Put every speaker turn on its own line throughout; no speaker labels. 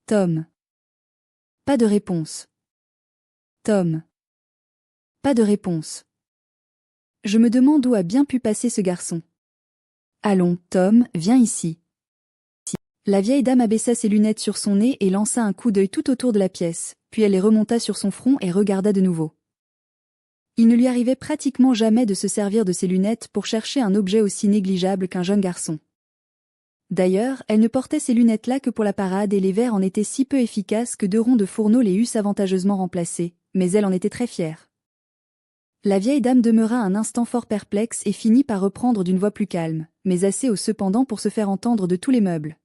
Tom. Pas de réponse. Tom. Pas de réponse. Je me demande où a bien pu passer ce garçon. Allons, Tom, viens ici. La vieille dame abaissa ses lunettes sur son nez et lança un coup d'œil tout autour de la pièce, puis elle les remonta sur son front et regarda de nouveau. Il ne lui arrivait pratiquement jamais de se servir de ses lunettes pour chercher un objet aussi négligeable qu'un jeune garçon. D'ailleurs, elle ne portait ces lunettes-là que pour la parade et les verres en étaient si peu efficaces que 2 ronds de fourneau les eussent avantageusement remplacés, mais elle en était très fière. La vieille dame demeura un instant fort perplexe et finit par reprendre d'une voix plus calme, mais assez haut cependant pour se faire entendre de tous les meubles.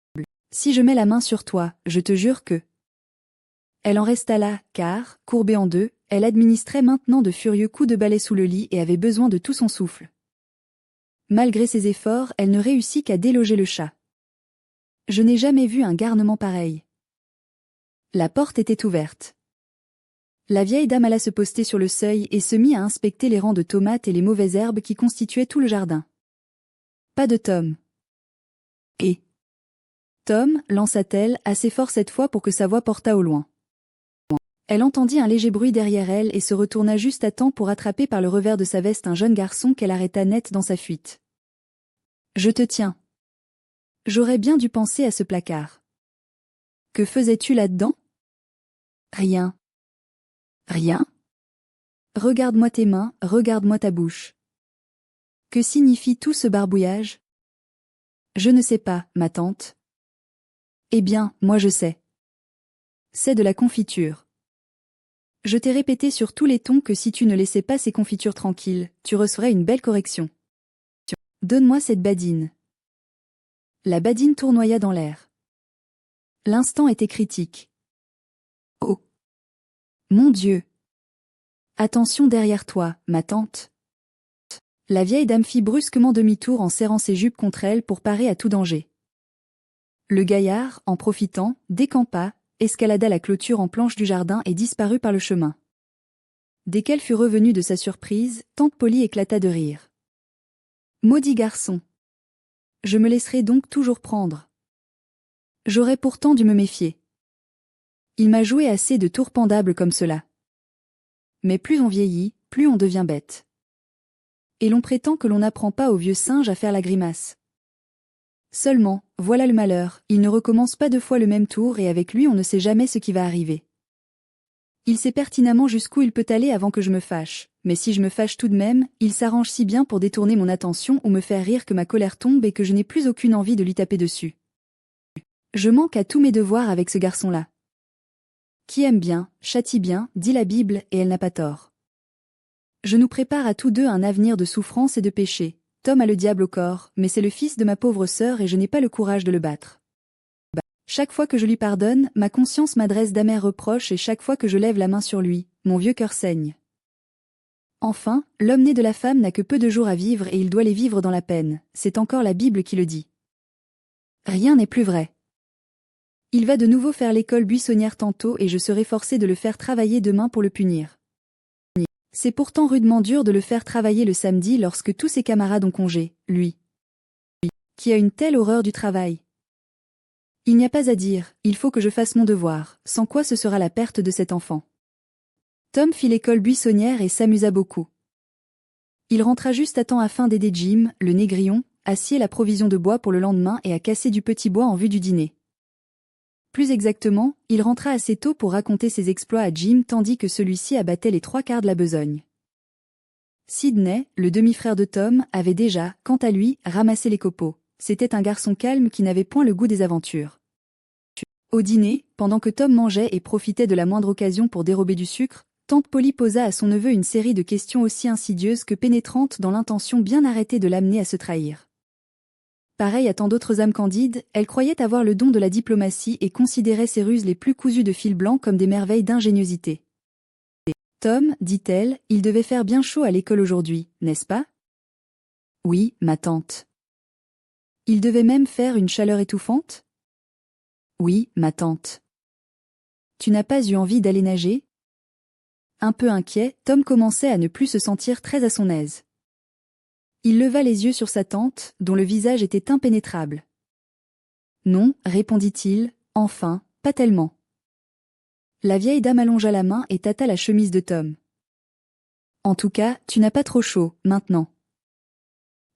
« Si je mets la main sur toi, je te jure que… » Elle en resta là, car, courbée en deux, elle administrait maintenant de furieux coups de balai sous le lit et avait besoin de tout son souffle. Malgré ses efforts, elle ne réussit qu'à déloger le chat. Je n'ai jamais vu un garnement pareil. La porte était ouverte. La vieille dame alla se poster sur le seuil et se mit à inspecter les rangs de tomates et les mauvaises herbes qui constituaient tout le jardin. Pas de Tom. Et Tom, lança-t-elle, assez fort cette fois pour que sa voix portât au loin. Elle entendit un léger bruit derrière elle et se retourna juste à temps pour attraper par le revers de sa veste un jeune garçon qu'elle arrêta net dans sa fuite. « Je te tiens. J'aurais bien dû penser à ce placard. Que faisais-tu là-dedans ? » Rien. Rien ? Regarde-moi tes mains, regarde-moi ta bouche. Que signifie tout ce barbouillage ? Je ne sais pas, ma tante. Eh bien, moi je sais. C'est de la confiture. Je t'ai répété sur tous les tons que si tu ne laissais pas ces confitures tranquilles, tu recevrais une belle correction. Donne-moi cette badine. La badine tournoya dans l'air. L'instant était critique. Oh ! Mon Dieu ! Attention derrière toi, ma tante. La vieille dame fit brusquement demi-tour en serrant ses jupes contre elle pour parer à tout danger. Le gaillard, en profitant, décampa, escalada la clôture en planche du jardin et disparut par le chemin. Dès qu'elle fut revenue de sa surprise, tante Polly éclata de rire. Maudit garçon. Je me laisserai donc toujours prendre. J'aurais pourtant dû me méfier. Il m'a joué assez de tours pendables comme cela. Mais plus on vieillit, plus on devient bête. Et l'on prétend que l'on n'apprend pas au vieux singe à faire la grimace. Seulement, voilà le malheur, il ne recommence pas 2 fois le même tour et avec lui on ne sait jamais ce qui va arriver. Il sait pertinemment jusqu'où il peut aller avant que je me fâche, mais si je me fâche tout de même, il s'arrange si bien pour détourner mon attention ou me faire rire que ma colère tombe et que je n'ai plus aucune envie de lui taper dessus. Je manque à tous mes devoirs avec ce garçon-là. Qui aime bien, châtie bien, dit la Bible, et elle n'a pas tort. Je nous prépare à tous deux un avenir de souffrance et de péché. Tom a le diable au corps, mais c'est le fils de ma pauvre sœur et je n'ai pas le courage de le battre. Chaque fois que je lui pardonne, ma conscience m'adresse d'amers reproches et chaque fois que je lève la main sur lui, mon vieux cœur saigne. Enfin, l'homme né de la femme n'a que peu de jours à vivre et il doit les vivre dans la peine, c'est encore la Bible qui le dit. Rien n'est plus vrai. Il va de nouveau faire l'école buissonnière tantôt et je serai forcé de le faire travailler demain pour le punir. C'est pourtant rudement dur de le faire travailler le samedi lorsque tous ses camarades ont congé, lui, qui a une telle horreur du travail. Il n'y a pas à dire, il faut que je fasse mon devoir, sans quoi ce sera la perte de cet enfant. Tom fit l'école buissonnière et s'amusa beaucoup. Il rentra juste à temps afin d'aider Jim, le négrillon, à scier la provision de bois pour le lendemain et à casser du petit bois en vue du dîner. Plus exactement, il rentra assez tôt pour raconter ses exploits à Jim tandis que celui-ci abattait les 3/4 de la besogne. Sidney, le demi-frère de Tom, avait déjà, quant à lui, ramassé les copeaux. C'était un garçon calme qui n'avait point le goût des aventures. Au dîner, pendant que Tom mangeait et profitait de la moindre occasion pour dérober du sucre, tante Polly posa à son neveu une série de questions aussi insidieuses que pénétrantes dans l'intention bien arrêtée de l'amener à se trahir. Pareil à tant d'autres âmes candides, elle croyait avoir le don de la diplomatie et considérait ses ruses les plus cousues de fil blanc comme des merveilles d'ingéniosité. « Tom, dit-elle, il devait faire bien chaud à l'école aujourd'hui, n'est-ce pas ? » »« Oui, ma tante. »« Il devait même faire une chaleur étouffante ? » ?»« Oui, ma tante. »« Tu n'as pas eu envie d'aller nager ? » Un peu inquiet, Tom commençait à ne plus se sentir très à son aise. Il leva les yeux sur sa tante, dont le visage était impénétrable. « Non, répondit-il, enfin, pas tellement. La vieille dame allongea la main et tâta la chemise de Tom. En tout cas, tu n'as pas trop chaud, maintenant.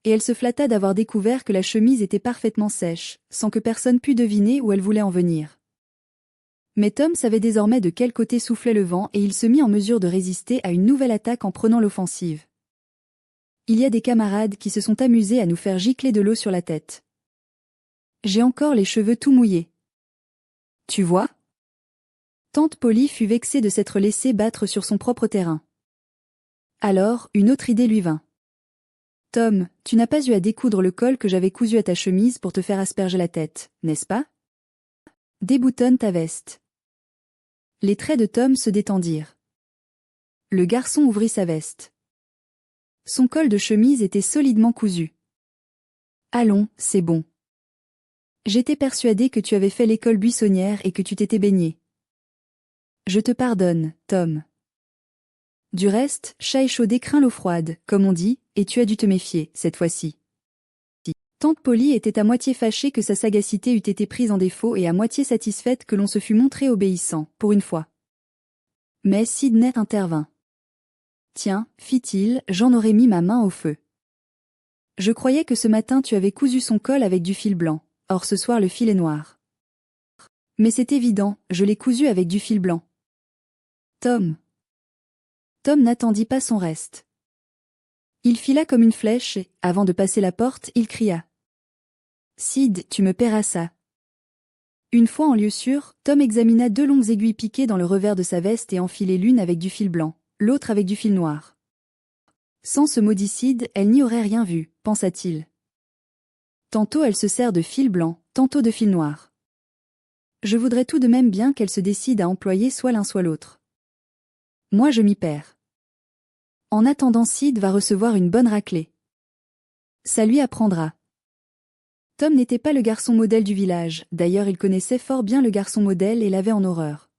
Et elle se flatta d'avoir découvert que la chemise était parfaitement sèche, sans que personne pût deviner où elle voulait en venir. Mais Tom savait désormais de quel côté soufflait le vent et il se mit en mesure de résister à une nouvelle attaque en prenant l'offensive. Il y a des camarades qui se sont amusés à nous faire gicler de l'eau sur la tête. J'ai encore les cheveux tout mouillés. Tu vois? Tante Polly fut vexée de s'être laissée battre sur son propre terrain. Alors, une autre idée lui vint. Tom, tu n'as pas eu à découdre le col que j'avais cousu à ta chemise pour te faire asperger la tête, n'est-ce pas? Déboutonne ta veste. Les traits de Tom se détendirent. Le garçon ouvrit sa veste. Son col de chemise était solidement cousu. Allons, c'est bon. J'étais persuadée que tu avais fait l'école buissonnière et que tu t'étais baigné. Je te pardonne, Tom. Du reste, chat échaudé craint l'eau froide, comme on dit, et tu as dû te méfier, cette fois-ci. Tante Polly était à moitié fâchée que sa sagacité eût été prise en défaut et à moitié satisfaite que l'on se fût montré obéissant, pour une fois. Mais Sidney intervint. Tiens, fit-il, j'en aurais mis ma main au feu. Je croyais que ce matin tu avais cousu son col avec du fil blanc, or ce soir le fil est noir. Mais c'est évident, je l'ai cousu avec du fil blanc. Tom. Tom n'attendit pas son reste. Il fila comme une flèche et, avant de passer la porte, il cria. Sid, tu me paieras ça. Une fois en lieu sûr, Tom examina 2 longues aiguilles piquées dans le revers de sa veste et enfilées l'une avec du fil blanc, l'autre avec du fil noir. Sans ce maudit Sid, elle n'y aurait rien vu, pensa-t-il. Tantôt elle se sert de fil blanc, tantôt de fil noir. Je voudrais tout de même bien qu'elle se décide à employer soit l'un soit l'autre. Moi je m'y perds. En attendant, Sid va recevoir une bonne raclée. Ça lui apprendra. Tom n'était pas le garçon modèle du village, d'ailleurs il connaissait fort bien le garçon modèle et l'avait en horreur.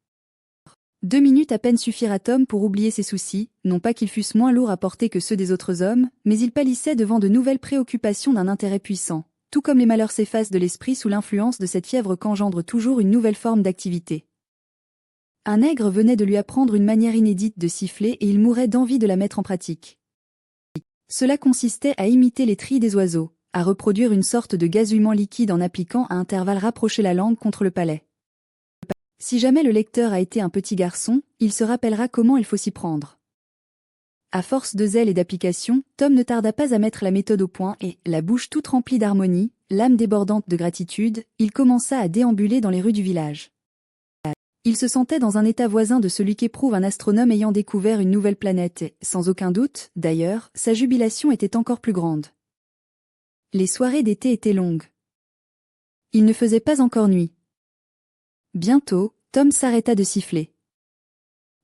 2 minutes à peine suffirent à Tom pour oublier ses soucis, non pas qu'ils fussent moins lourds à porter que ceux des autres hommes, mais il pâlissait devant de nouvelles préoccupations d'un intérêt puissant, tout comme les malheurs s'effacent de l'esprit sous l'influence de cette fièvre qu'engendre toujours une nouvelle forme d'activité. Un nègre venait de lui apprendre une manière inédite de siffler et il mourait d'envie de la mettre en pratique. Cela consistait à imiter les trilles des oiseaux, à reproduire une sorte de gazouillement liquide en appliquant à intervalles rapprochés la langue contre le palais. Si jamais le lecteur a été un petit garçon, il se rappellera comment il faut s'y prendre. À force de zèle et d'application, Tom ne tarda pas à mettre la méthode au point et, la bouche toute remplie d'harmonie, l'âme débordante de gratitude, il commença à déambuler dans les rues du village. Il se sentait dans un état voisin de celui qu'éprouve un astronome ayant découvert une nouvelle planète et, sans aucun doute, d'ailleurs, sa jubilation était encore plus grande. Les soirées d'été étaient longues. Il ne faisait pas encore nuit. Bientôt, Tom s'arrêta de siffler.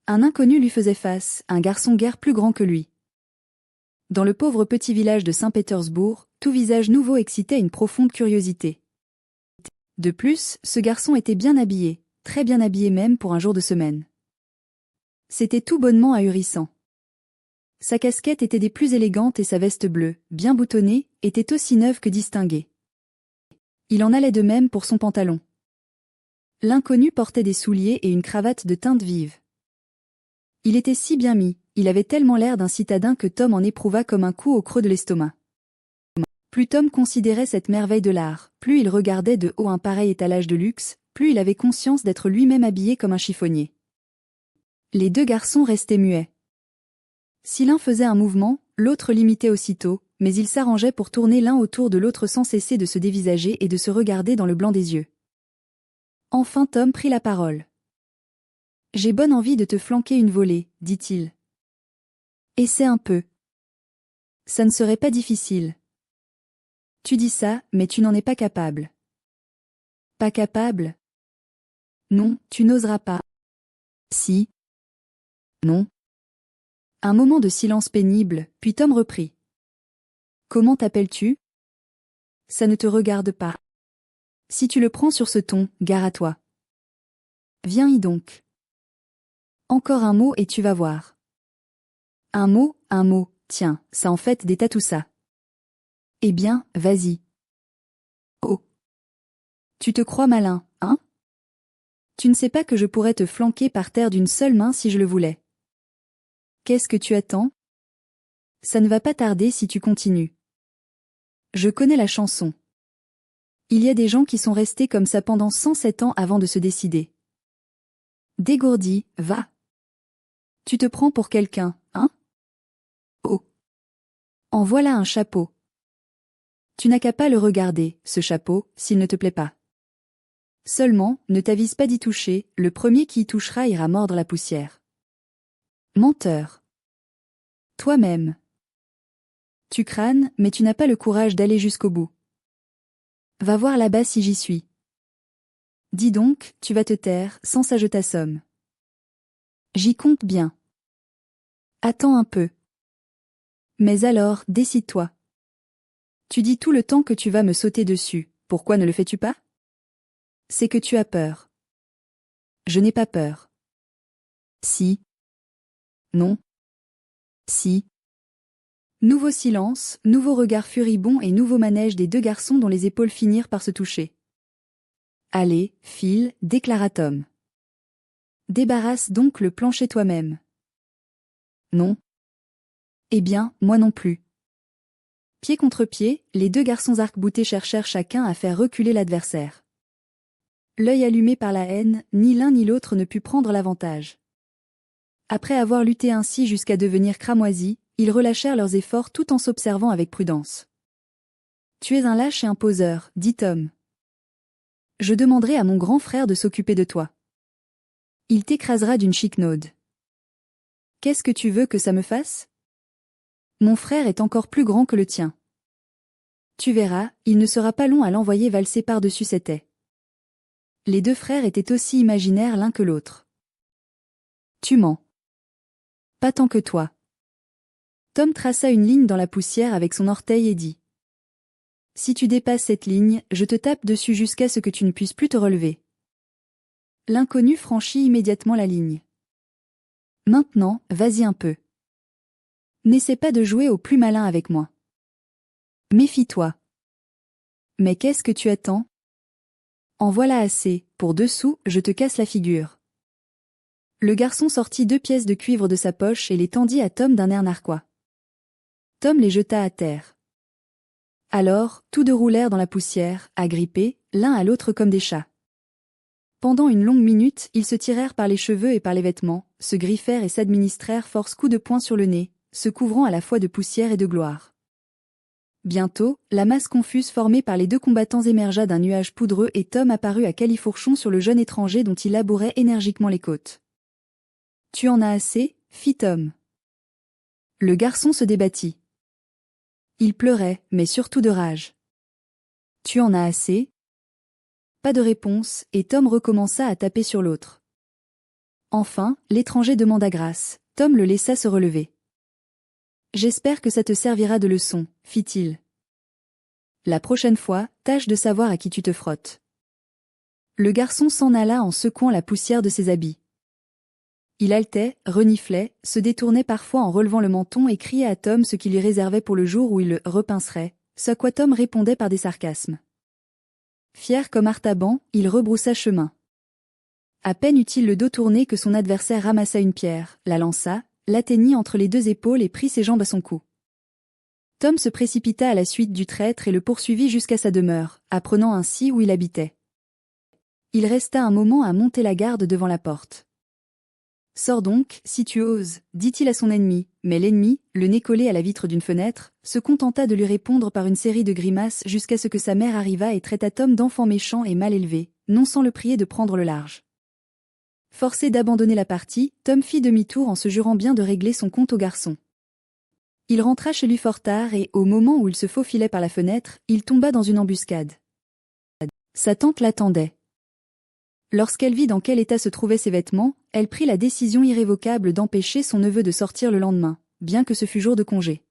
Un inconnu lui faisait face, un garçon guère plus grand que lui. Dans le pauvre petit village de Saint-Pétersbourg, tout visage nouveau excitait une profonde curiosité. De plus, ce garçon était bien habillé, très bien habillé même pour un jour de semaine. C'était tout bonnement ahurissant. Sa casquette était des plus élégantes et sa veste bleue, bien boutonnée, était aussi neuve que distinguée. Il en allait de même pour son pantalon. L'inconnu portait des souliers et une cravate de teinte vive. Il était si bien mis, il avait tellement l'air d'un citadin que Tom en éprouva comme un coup au creux de l'estomac. Plus Tom considérait cette merveille de l'art, plus il regardait de haut un pareil étalage de luxe, plus il avait conscience d'être lui-même habillé comme un chiffonnier. Les 2 garçons restaient muets. Si l'un faisait un mouvement, l'autre l'imitait aussitôt, mais ils s'arrangeaient pour tourner l'un autour de l'autre sans cesser de se dévisager et de se regarder dans le blanc des yeux. Enfin Tom prit la parole. « J'ai bonne envie de te flanquer une volée, dit-il. Essaie un peu. Ça ne serait pas difficile. Tu dis ça, mais tu n'en es pas capable. Pas capable? Non, tu n'oseras pas. Si. Non. Un moment de silence pénible, puis Tom reprit. Comment t'appelles-tu? Ça ne te regarde pas. Si tu le prends sur ce ton, gare à toi. Viens-y donc. Encore un mot et tu vas voir. Un mot, tiens, ça en fait des tatoussas. Eh bien, vas-y. Oh. Tu te crois malin, hein? Tu ne sais pas que je pourrais te flanquer par terre d'une seule main si je le voulais. Qu'est-ce que tu attends? Ça ne va pas tarder si tu continues. Je connais la chanson. Il y a des gens qui sont restés comme ça pendant 107 ans avant de se décider. Dégourdi, va. Tu te prends pour quelqu'un, hein? Oh. En voilà un chapeau. Tu n'as qu'à pas le regarder, ce chapeau, s'il ne te plaît pas. Seulement, ne t'avise pas d'y toucher, le premier qui y touchera ira mordre la poussière. Menteur. Toi-même. Tu crânes, mais tu n'as pas le courage d'aller jusqu'au bout. Va voir là-bas si j'y suis. Dis donc, tu vas te taire, sans ça je t'assomme. J'y compte bien. Attends un peu. Mais alors, décide-toi. Tu dis tout le temps que tu vas me sauter dessus, pourquoi ne le fais-tu pas? C'est que tu as peur. Je n'ai pas peur. Si. Non. Si. Nouveau silence, nouveau regard furibond et nouveau manège des deux garçons dont les épaules finirent par se toucher. Allez, file, déclara Tom. Débarrasse donc le plancher toi-même. Non. Eh bien, moi non plus. Pied contre pied, les deux garçons arc-boutés cherchèrent chacun à faire reculer l'adversaire. L'œil allumé par la haine, ni l'un ni l'autre ne put prendre l'avantage. Après avoir lutté ainsi jusqu'à devenir cramoisis, ils relâchèrent leurs efforts tout en s'observant avec prudence. Tu es un lâche et un poseur, dit Tom. Je demanderai à mon grand frère de s'occuper de toi. Il t'écrasera d'une chiquenaude. Qu'est-ce que tu veux que ça me fasse? Mon frère est encore plus grand que le tien. Tu verras, il ne sera pas long à l'envoyer valser par-dessus cette haie. Les deux frères étaient aussi imaginaires l'un que l'autre. Tu mens. Pas tant que toi. Tom traça une ligne dans la poussière avec son orteil et dit. Si tu dépasses cette ligne, je te tape dessus jusqu'à ce que tu ne puisses plus te relever. L'inconnu franchit immédiatement la ligne. Maintenant, vas-y un peu. N'essaie pas de jouer au plus malin avec moi. Méfie-toi. Mais qu'est-ce que tu attends? En voilà assez, pour 2 sous, je te casse la figure. Le garçon sortit 2 pièces de cuivre de sa poche et les tendit à Tom d'un air narquois. Tom les jeta à terre. Alors, tous deux roulèrent dans la poussière, agrippés, l'un à l'autre comme des chats. Pendant une longue minute, ils se tirèrent par les cheveux et par les vêtements, se griffèrent et s'administrèrent force coups de poing sur le nez, se couvrant à la fois de poussière et de gloire. Bientôt, la masse confuse formée par les deux combattants émergea d'un nuage poudreux et Tom apparut à califourchon sur le jeune étranger dont il labourait énergiquement les côtes. « Tu en as assez ?» fit Tom. Le garçon se débattit. Il pleurait, mais surtout de rage. « Tu en as assez ?» Pas de réponse, et Tom recommença à taper sur l'autre. Enfin, l'étranger demanda grâce. Tom le laissa se relever. « J'espère que ça te servira de leçon, fit-il. La prochaine fois, tâche de savoir à qui tu te frottes. » Le garçon s'en alla en secouant la poussière de ses habits. Il haletait, reniflait, se détournait parfois en relevant le menton et criait à Tom ce qu'il lui réservait pour le jour où il le repincerait, ce à quoi Tom répondait par des sarcasmes. Fier comme Artaban, il rebroussa chemin. À peine eut-il le dos tourné que son adversaire ramassa une pierre, la lança, l'atteignit entre les 2 épaules et prit ses jambes à son cou. Tom se précipita à la suite du traître et le poursuivit jusqu'à sa demeure, apprenant ainsi où il habitait. Il resta un moment à monter la garde devant la porte. « Sors donc, si tu oses, » dit-il à son ennemi, mais l'ennemi, le nez collé à la vitre d'une fenêtre, se contenta de lui répondre par une série de grimaces jusqu'à ce que sa mère arrivât et traita Tom d'enfant méchant et mal élevé, non sans le prier de prendre le large. Forcé d'abandonner la partie, Tom fit demi-tour en se jurant bien de régler son compte au garçon. Il rentra chez lui fort tard et, au moment où il se faufilait par la fenêtre, il tomba dans une embuscade. Sa tante l'attendait. Lorsqu'elle vit dans quel état se trouvaient ses vêtements, elle prit la décision irrévocable d'empêcher son neveu de sortir le lendemain, bien que ce fût jour de congé.